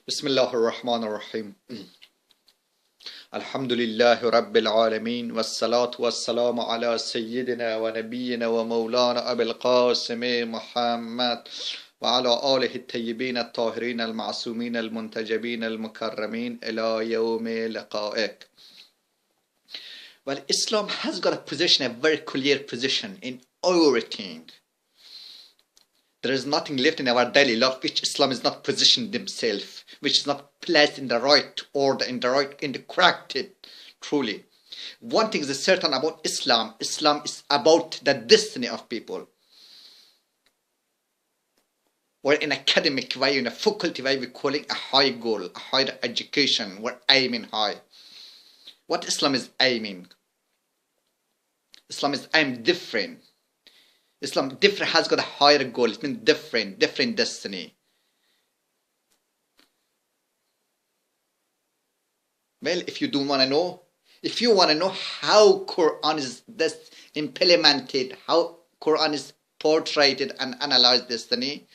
Bismillah ar-Rahman ar-Rahim. Alhamdulillahi Rabbil Alameen. Wassalatu wassalamu ala Sayyidina wa Nabiyyina wa Mawlana Abil Qasim Muhammad wa ala alihi at-tayyibin at-tahirin al-ma'sumin al-muntajabin al-mukarramin ila yawmi liqa'ik. Well, Islam has got a position, a very clear position in everything. There is nothing left in our daily life which Islam is not positioned himself, which is not placed in the right order, in the correct truly. One thing is certain about Islam. Islam is about the destiny of people. We're in academic way, in a faculty way, we're calling a high goal, a higher education. We're aiming high. What Islam is aiming? Islam is aiming different. Islam different has got a higher goal. It means different destiny. Well, if you don't want to know, if you want to know how Quran is this implemented, how Quran is portrayed and analyzed destiny,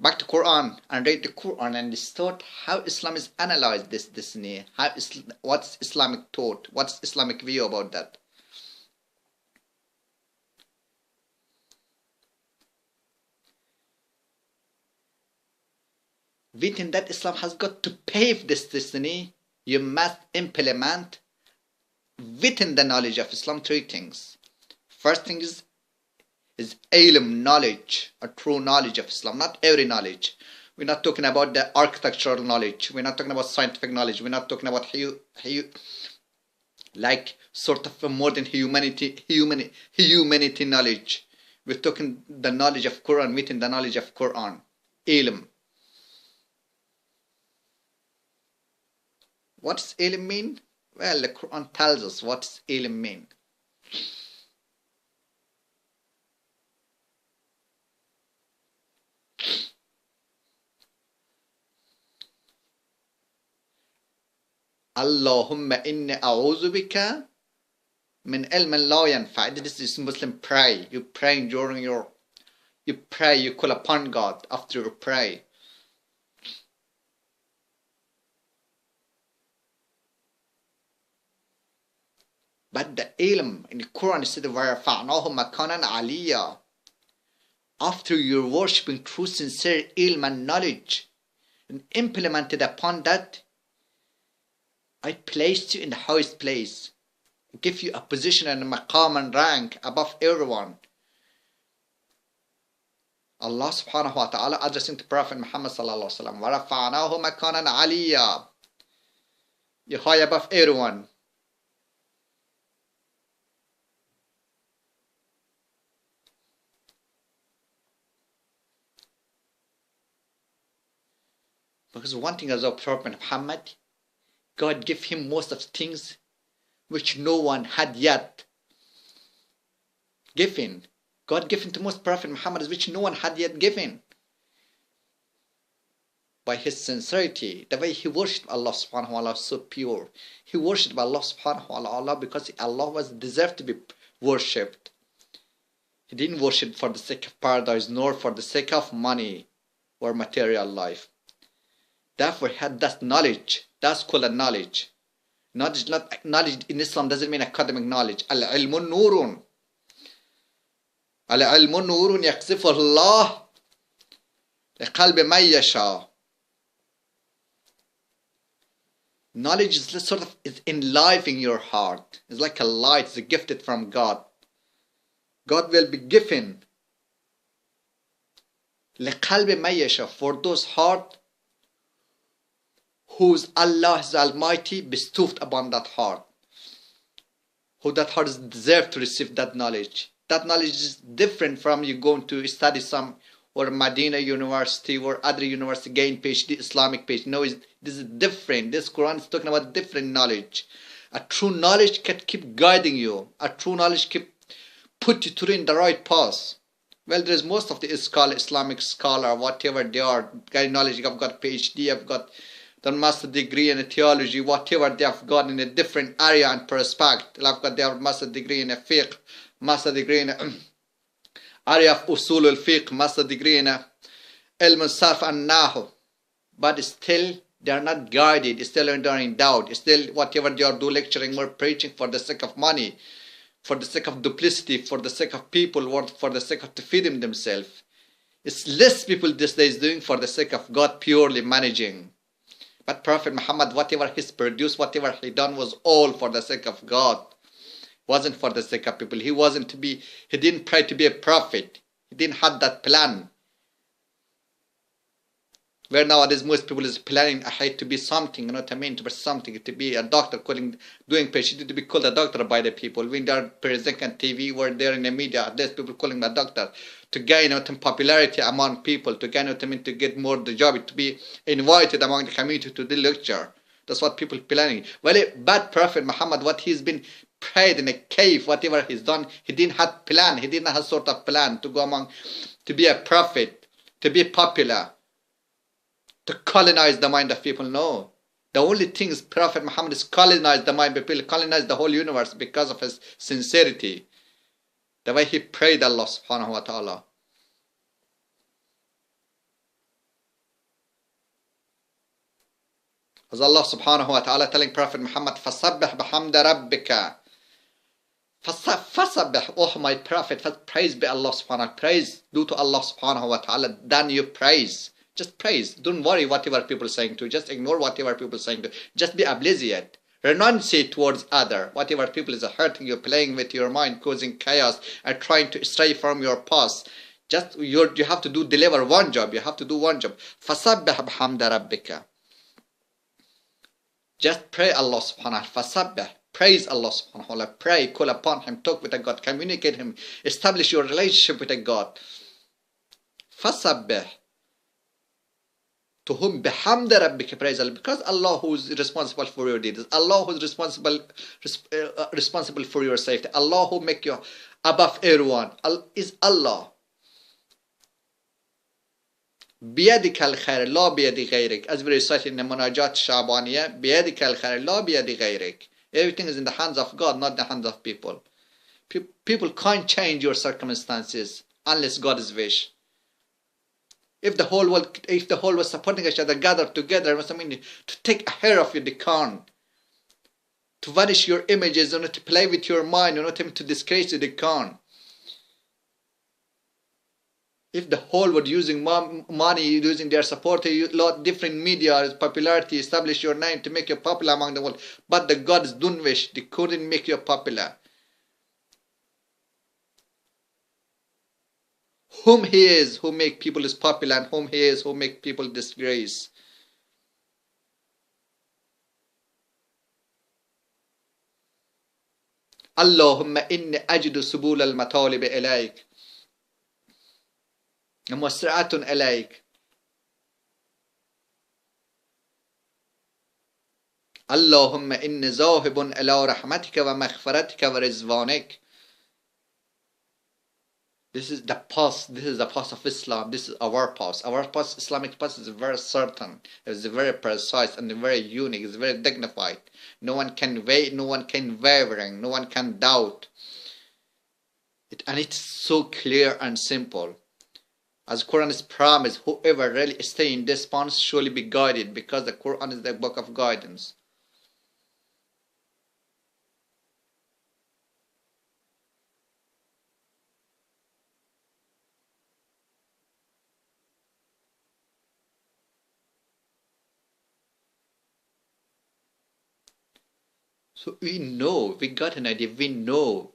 back to Quran and read the Quran and start how Islam is analyzed this destiny. What's Islamic thought? What's Islamic view about that? Within that, Islam has got to pave this destiny. You must implement within the knowledge of Islam three things. First thing is ilm, knowledge, a true knowledge of Islam, not every knowledge. We're not talking about the architectural knowledge. We're not talking about scientific knowledge. We're not talking about like sort of a modern humanity knowledge. We're talking the knowledge of Quran within the knowledge of Quran. Ilm. What does ilm mean? Well, the Quran tells us what does ilm mean. Allahumma inni a'udhu bika min ilmin la yanfa'. This is Muslim pray. You pray during you pray, you call upon God after you pray. But the ilm in the Quran is said, وَرَفَعْنَاهُ مَكَانًا عَلِيًّا. After you're worshipping true sincere ilm and knowledge and implemented upon that, I placed you in the highest place, give you a position and a maqam and rank above everyone. Allah subhanahu wa ta'ala addressing to Prophet Muhammad sallallahu alaihi wasallam, وَرَفَعْنَاهُ مَكَانًا عَلِيًّا. You're high above everyone. Because one thing as of Prophet Muhammad, God gave him most of things which no one had yet given. God gave to most Prophet Muhammad which no one had yet given. By his sincerity, the way he worshipped Allah subhanahu wa ta'ala was so pure. He worshipped Allah subhanahu wa ta'ala because Allah was deserved to be worshipped. He didn't worship for the sake of paradise nor for the sake of money or material life. Therefore, he had that knowledge. That's called a knowledge. Knowledge in Islam doesn't mean academic knowledge. Al-ilmu nurun. Al-ilmu nurun yaqzifu Allah liqalbi man yasha. Knowledge is sort of enlivening your heart. It's like a light. It's gifted from God. God will be given liqalbi man yasha, for those heart whose Allah is Almighty bestowed upon that heart. Who that heart is deserved to receive that knowledge. That knowledge is different from you going to study some or Medina University or other university, gain PhD, Islamic PhD. No, this is different. This Quran is talking about different knowledge. A true knowledge can keep guiding you. A true knowledge can put you through in the right path. Well, there is most of the Islamic scholar, whatever they are, guy knowledge. I've got PhD, I've got the master degree in theology, whatever they have got in a different area and perspective. I've got their master degree in a fiqh, master degree in a area of usul al-fiqh, master degree in a ilm al-sarf and nahu. but still they are not guided, still they are in doubt, still whatever they are do lecturing or preaching for the sake of money, for the sake of duplicity, for the sake of people, or for the sake of to feed themselves. It's less people these days doing for the sake of God, purely managing. But Prophet Muhammad, whatever he's produced, whatever he done was all for the sake of God. Wasn't for the sake of people. He didn't pray to be a prophet. He didn't have that plan. Where nowadays most people is planning ahead to be something, you know what I mean, to be something, to be a doctor, doing patient, to be called a doctor by the people. When they're presenting on TV, or they're in the media, there's people calling them a doctor, to gain popularity among people, to gain to get more the job, to be invited among the community to the lecture. That's what people planning. Well, bad Prophet Muhammad, what he's been prayed in a cave, whatever he's done, he didn't have plan. He didn't have sort of plan to go among, to be a prophet, to be popular, to colonize the mind of people. No. The only thing is Prophet Muhammad is colonize the mind of people, colonize the whole universe because of his sincerity. The way he prayed Allah subhanahu wa ta'ala. As Allah subhanahu wa ta'ala telling Prophet Muhammad, فَصَبِّحْ بَحَمْدَ رَبِّكَ. فَصَبِّحْ, oh my Prophet, praise be Allah subhanahu wa ta'ala. Praise due to Allah subhanahu wa ta'ala. Then you praise. Just praise. Don't worry whatever people are saying to you. Just ignore whatever people are saying to you. Just be oblivious. Renunciate towards other. Whatever people is hurting you, playing with your mind, causing chaos, and trying to stray from your path. Just you have to deliver one job. You have to do one job. فَصَبِّحْ بِحَمْدَ رَبِّكَ. Just pray Allah subhanahu wa ta'ala. فَصَبِّحْ. Praise Allah subhanahu wa ta'ala. Pray, call upon Him, talk with a God, communicate Him, establish your relationship with a God. فَصَبِّحْ. To whom بِحَمْدَ رَبِّكَ, praise Allah, because Allah who is responsible for your deeds, Allah who is responsible for your safety, Allah who make you above everyone, is Allah. بِيَدِكَ الْخَيْرِ لَا بِيَدِ غَيْرِكَ, as we recite in the Munajat Shabaniyah, بِيَدِكَ الْخَيْرِ لَا بِيَدِ غَيْرِكَ. Everything is in the hands of God, not the hands of people. People can't change your circumstances unless God is wish. If the whole world was supporting each other, gathered together, to take a hair of you, they can't. To vanish your images, to play with your mind, to disgrace you, they can't. If the whole world using money, using their support, lot different media, popularity, establish your name to make you popular among the world, but the gods don't wish, they couldn't make you popular. Whom He is, who make people is popular, and whom He is, who make people disgrace. Allahumma inni ajidu subul al-matalib ilayk. ومسرعة إليك. اللهم إني ذاهب إلى رحمتك ومغفرتك ورضوانك. This is the path. This is the path of Islam. This is our path. Our path, Islamic path, is very certain. It's very precise and very unique. It's very dignified. No one can wait. No one can wavering. No one can doubt. And it's so clear and simple. As Quran is promised, whoever really stay in this path surely be guided, because the Quran is the book of guidance. So we know, we got an idea, we know,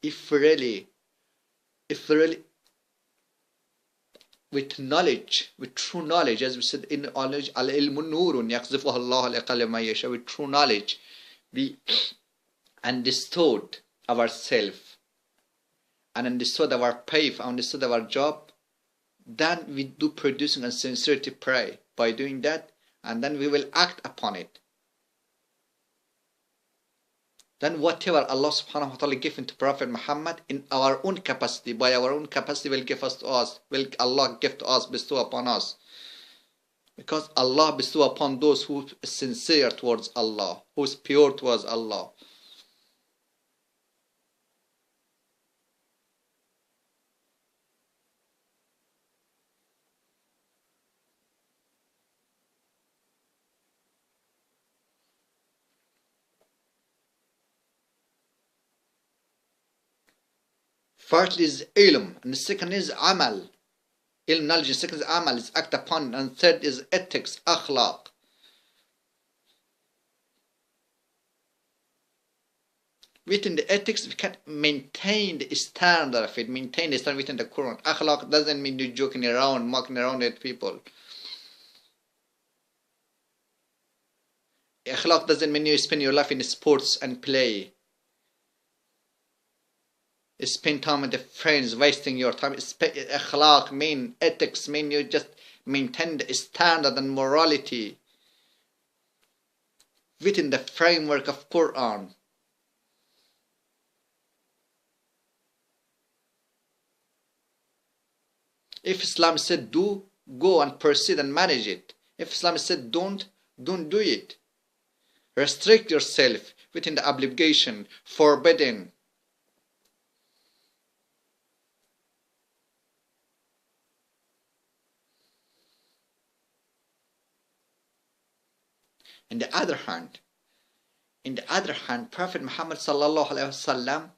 if really, with knowledge, with true knowledge, as we said in knowledge, al-ilmu nurun yaqzifuhu Allah al-aqal ma yasha, with true knowledge, we understood ourselves and understood our path, understood our job, then we do producing a sincerity pray by doing that, and then we will act upon it. Then whatever Allah subhanahu wa ta'ala given to Prophet Muhammad in our own capacity, by our own capacity, will give us to us, will Allah give to us, bestow upon us. Because Allah bestow upon those who are sincere towards Allah, who is pure towards Allah. First is ilm, and the second is amal. Ilm, knowledge, and second is amal, is act upon, and third is ethics, akhlaq. Within the ethics, we can maintain the standard of it, maintain the standard within the Quran. Akhlaq doesn't mean you joking around, mocking around at people. Akhlaq doesn't mean you spend your life in sports and play. Spend time with the friends, wasting your time. Akhlaq mean, ethics mean you just maintain the standard and morality within the framework of Quran. If Islam said do, go and proceed and manage it. If Islam said don't do it. Restrict yourself within the obligation, forbidden. In the other hand, Prophet Muhammad sallallahu alaihi wasallam,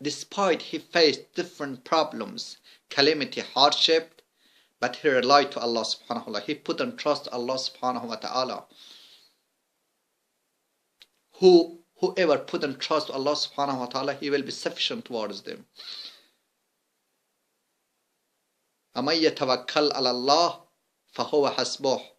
despite he faced different problems, calamity, hardship, but he relied to Allah subhanahu wa ta'ala. He put on trust Allah subhanahu wa ta'ala. Whoever put on trust Allah subhanahu wa ta'ala, he will be sufficient towards them. وَمَن يَتَوَكَّلْ عَلَى اللَّهِ فَهُوَ حَسْبُهُ.